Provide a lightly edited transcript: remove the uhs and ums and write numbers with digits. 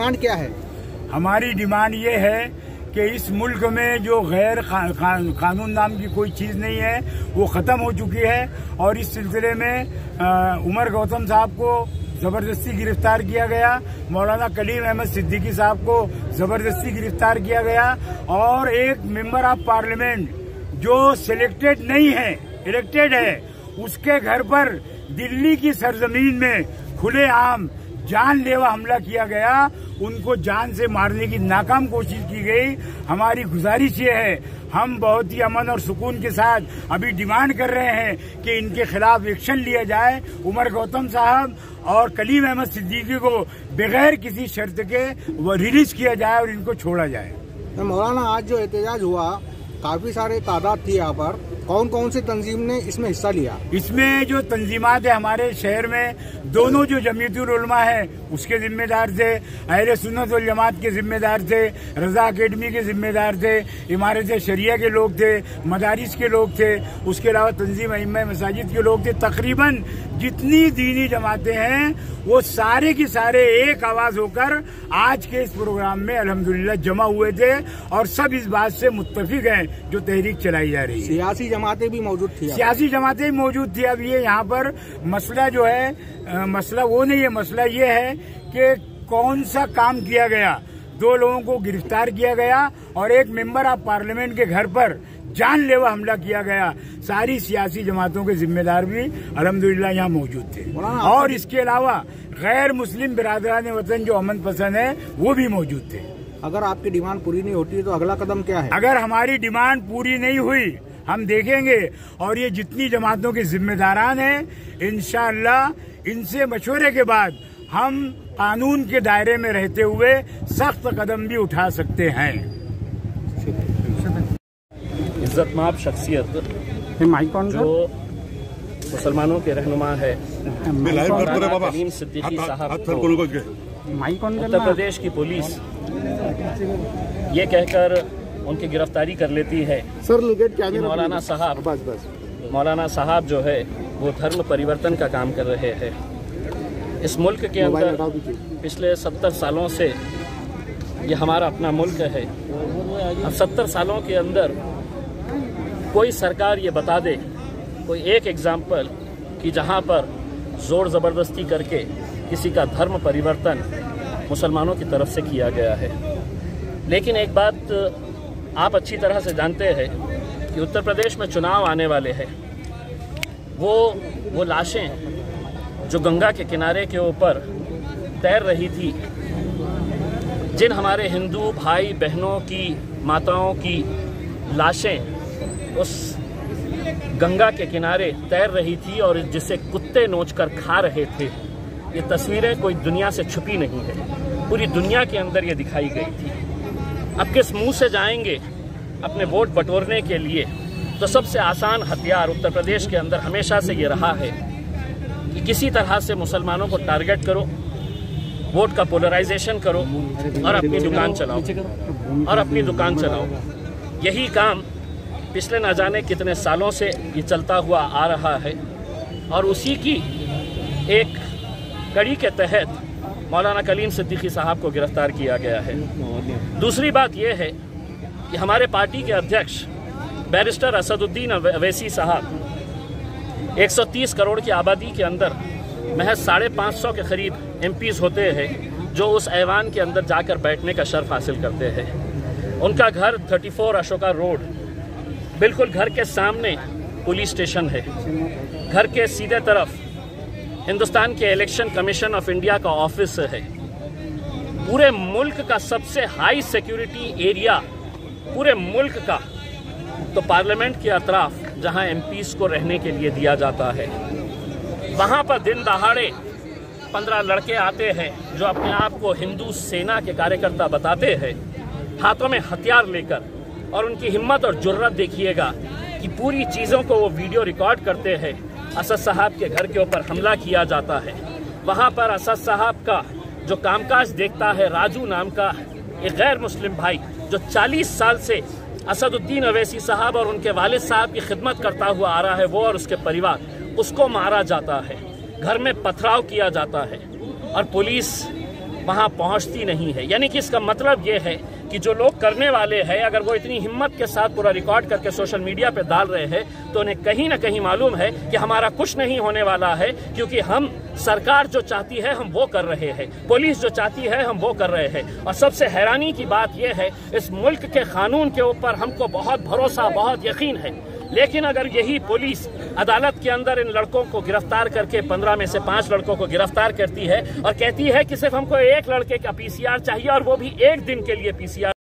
Demand क्या है? हमारी डिमांड ये है कि इस मुल्क में जो गैर कानून नाम की कोई चीज़ नहीं है, वो ख़त्म हो चुकी है। और इस सिलसिले में उमर गौतम साहब को ज़बरदस्ती गिरफ्तार किया गया, मौलाना कलीम अहमद सिद्दीकी साहब को ज़बरदस्ती गिरफ्तार किया गया, और एक मेंबर ऑफ पार्लियामेंट जो सिलेक्टेड नहीं है, इलेक्टेड है, उसके घर पर दिल्ली की सरजमीन में खुलेआम जानलेवा हमला किया गया। उनको जान से मारने की नाकाम कोशिश की गई। हमारी गुजारिश ये है, हम बहुत ही अमन और सुकून के साथ अभी डिमांड कर रहे हैं कि इनके खिलाफ एक्शन लिया जाए। उमर गौतम साहब और कलीम अहमद सिद्दीकी को बगैर किसी शर्त के वो रिलीज किया जाए और इनको छोड़ा जाए। मौलाना, आज जो एहतजाज हुआ, काफी सारे तादाद थी यहाँ पर, कौन कौन सी तंजीम ने इसमें हिस्सा लिया? इसमें जो तंजीमात है हमारे शहर में, दोनों जो जमीयतुल उलमा है उसके जिम्मेदार थे, अहले सुन्नत वल जमात के जिम्मेदार थे, रजा अकेडमी के जिम्मेदार थे, इमारत शरिया के लोग थे, मदारिस के लोग थे, उसके अलावा तंजीम इमाम मसाजिद के लोग थे। तकरीबन जितनी दीनी जमातें हैं वो सारे की सारे एक आवाज होकर आज के इस प्रोग्राम में अल्हम्दुलिल्लाह जमा हुए थे, और सब इस बात से मुत्तफिक हैं जो तहरीक चलाई जा रही है। सियासी जमातें भी मौजूद थी? सियासी जमातें भी मौजूद थी। अब ये यहाँ पर मसला जो है, मसला वो नहीं है, मसला ये है कि कौन सा काम किया गया। 2 लोगों को गिरफ्तार किया गया और एक मेंबर ऑफ पार्लियामेंट के घर पर जानलेवा हमला किया गया। सारी सियासी जमातों के जिम्मेदार भी अल्हम्दुलिल्लाह यहाँ मौजूद थे, और इसके अलावा गैर मुस्लिम बिरादरान वतन जो अमन पसंद है वो भी मौजूद थे। अगर आपकी डिमांड पूरी नहीं होती तो अगला कदम क्या है? अगर हमारी डिमांड पूरी नहीं हुई, हम देखेंगे, और ये जितनी जमातों के जिम्मेदारान हैं, इंशाअल्लाह इनसे मशवरे के बाद हम कानून के दायरे में रहते हुए सख्त कदम भी उठा सकते हैं। इज्जतमाब शख्सियत जो मुसलमानों के रहनुमा है, कलीम सिद्दीकी साहब को उत्तर प्रदेश की पुलिस ये कहकर उनकी गिरफ्तारी कर लेती है कि मौलाना साहब जो है वो धर्म परिवर्तन का काम कर रहे हैं। इस मुल्क के अंदर पिछले 70 सालों से ये हमारा अपना मुल्क है। अब 70 सालों के अंदर कोई सरकार ये बता दे, कोई एक एग्जाम्पल कि जहाँ पर जोर ज़बरदस्ती करके किसी का धर्म परिवर्तन मुसलमानों की तरफ से किया गया है। लेकिन एक बात आप अच्छी तरह से जानते हैं कि उत्तर प्रदेश में चुनाव आने वाले हैं। वो लाशें जो गंगा के किनारे के ऊपर तैर रही थी, जिन हमारे हिंदू भाई बहनों की, माताओं की लाशें उस गंगा के किनारे तैर रही थी और जिसे कुत्ते नोचकर खा रहे थे, ये तस्वीरें कोई दुनिया से छुपी नहीं है, पूरी दुनिया के अंदर ये दिखाई गई थी। अब किस मुंह से जाएंगे अपने वोट बटोरने के लिए? तो सबसे आसान हथियार उत्तर प्रदेश के अंदर हमेशा से ये रहा है कि किसी तरह से मुसलमानों को टारगेट करो, वोट का पोलराइजेशन करो और अपनी दुकान चलाओ। यही काम पिछले न जाने कितने सालों से ये चलता हुआ आ रहा है, और उसी की एक कड़ी के तहत मौलाना कलीम सिद्दीकी साहब को गिरफ्तार किया गया है। दूसरी बात यह है कि हमारे पार्टी के अध्यक्ष बैरिस्टर असदुद्दीन अवैसी साहब 130 करोड़ की आबादी के अंदर महज 550 के करीब MPs होते हैं जो उस ऐवान के अंदर जाकर बैठने का शर्फ हासिल करते हैं। उनका घर 34 अशोका रोड, बिल्कुल घर के सामने पुलिस स्टेशन है। घर के सीधे तरफ हिंदुस्तान के इलेक्शन कमीशन ऑफ इंडिया का ऑफिस है। पूरे मुल्क का सबसे हाई सिक्योरिटी एरिया पूरे मुल्क का तो पार्लियामेंट के अतराफ जहां MPs को रहने के लिए दिया जाता है, वहां पर दिन दहाड़े 15 लड़के आते हैं जो अपने आप को हिंदू सेना के कार्यकर्ता बताते हैं, हाथों में हथियार लेकर, और उनकी हिम्मत और जुर्रत देखिएगा कि पूरी चीज़ों को वो वीडियो रिकॉर्ड करते हैं। असद साहब के घर के ऊपर हमला किया जाता है। वहाँ पर असद साहब का जो कामकाज देखता है, राजू नाम का एक गैर मुस्लिम भाई जो 40 साल से असदुद्दीन अवैसी साहब और उनके वालिद साहब की खिदमत करता हुआ आ रहा है, वो और उसके परिवार, उसको मारा जाता है, घर में पथराव किया जाता है, और पुलिस वहां पहुंचती नहीं है। यानी कि इसका मतलब ये है कि जो लोग करने वाले हैं, अगर वो इतनी हिम्मत के साथ पूरा रिकॉर्ड करके सोशल मीडिया पे डाल रहे हैं तो उन्हें कहीं ना कहीं मालूम है कि हमारा कुछ नहीं होने वाला है, क्योंकि हम सरकार जो चाहती है हम वो कर रहे हैं, पुलिस जो चाहती है हम वो कर रहे हैं। और सबसे हैरानी की बात यह है, इस मुल्क के कानून के ऊपर हमको बहुत भरोसा, बहुत यकीन है, लेकिन अगर यही पुलिस अदालत के अंदर इन लड़कों को गिरफ्तार करके 15 में से 5 लड़कों को गिरफ्तार करती है और कहती है कि सिर्फ हमको एक लड़के का पीसीआर चाहिए और वो भी एक दिन के लिए पीसीआर